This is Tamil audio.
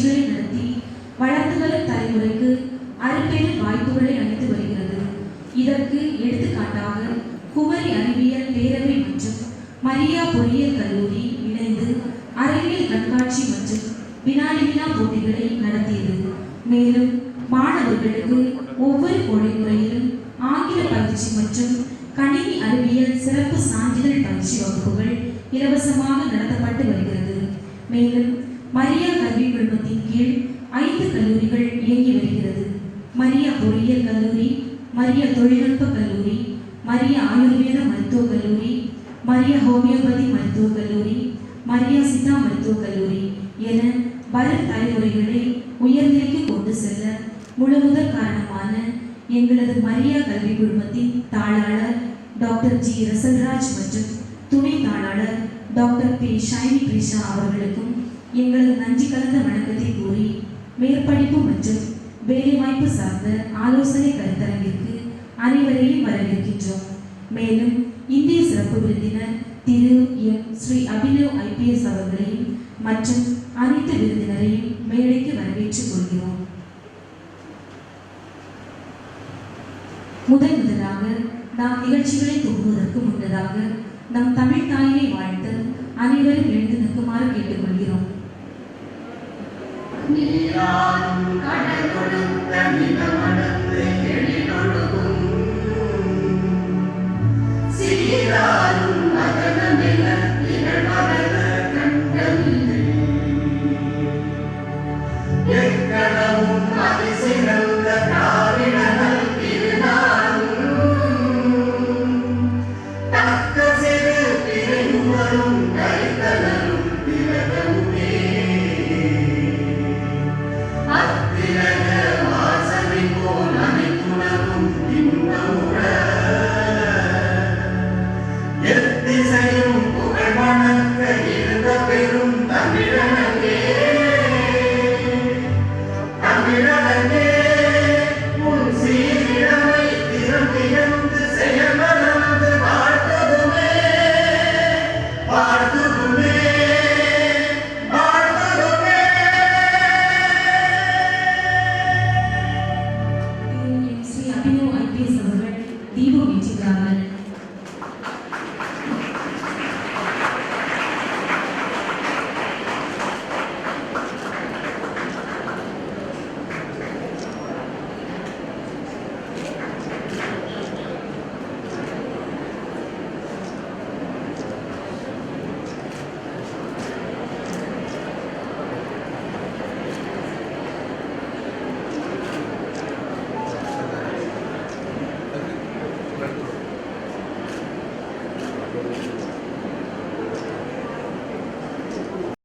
நிகழ்ச்சிகளை நடத்தி வளர்ந்து வரும் தலைமுறைக்கு அரும்பெரும் வாய்ப்புகளை அளித்து வருகிறது. இதற்கு எடுத்துக்காட்டாக குமரி அறிவியல் பேரவை மற்றும் மரியா பொறியியல் கல்லூரி இணைந்து அறிவியல் கண்காட்சி மற்றும் வினாடி வினா போட்டிகளை நடத்தியது. மேலும் மாணவர்களுக்கு ஒவ்வொரு கோடை முறையிலும் ஆங்கில பயிற்சி மற்றும் கணினி அறிவியல் சிறப்பு சான்றிதழ் பயிற்சி வகுப்புகள் இலவசமாக நடத்தப்பட்டு வருகிறது. மேலும் மரியா கல்வி குழுமத்தின் கீழ் 5 கல்லூரிகள் இயங்கி வருகிறது. மரியா பொறியியல் கல்லூரி, மரியா தொழில்நுட்ப கல்லூரி, மரியா ஆயுர்வேத மருத்துவக் கல்லூரி, மரியா ஹோமியோபதி மருத்துவக் கல்லூரி, மரியா சித்தா மருத்துவக் கல்லூரி என வரும் தலைமுறைகளை உயர்நிலைக்கு கொண்டு செல்ல முழுமுதற் காரணமான எங்களது மரியா கல்வி குழுமத்தின் தாளாளர் டாக்டர் ஜி ரசல்ராஜ் மற்றும் துணை தாளாளர் டாக்டர் பி ஷைனி கிருஷ்ணா அவர்களுக்கும் எங்களது நன்றி கலந்த வணக்கத்தை கூறி மேற்படிப்பு மற்றும் வேலைவாய்ப்பு சார்ந்த ஆலோசனை கருத்தரங்கிற்கு அனைவரையும் வரவேற்கின்றோம். மேலும் இந்திய சிறப்பு விருந்தினர் திரு எம் ஸ்ரீ அபினவ் IPS அவர்களையும் மற்றும் அனைத்து விருந்தினரையும் மேடைக்கு வரவேற்றுக் கொள்கிறோம். முதலாக நாம் நிகழ்ச்சிகளை துவங்குவதற்கு முன்னதாக நம் தமிழ் தாயை வாழ்த்த அனைவரும் எழுந்து நிற்குமாறு கேட்டுக்கொள்கிறோம். நீராடும் கடல் கொடுத்த நிலமா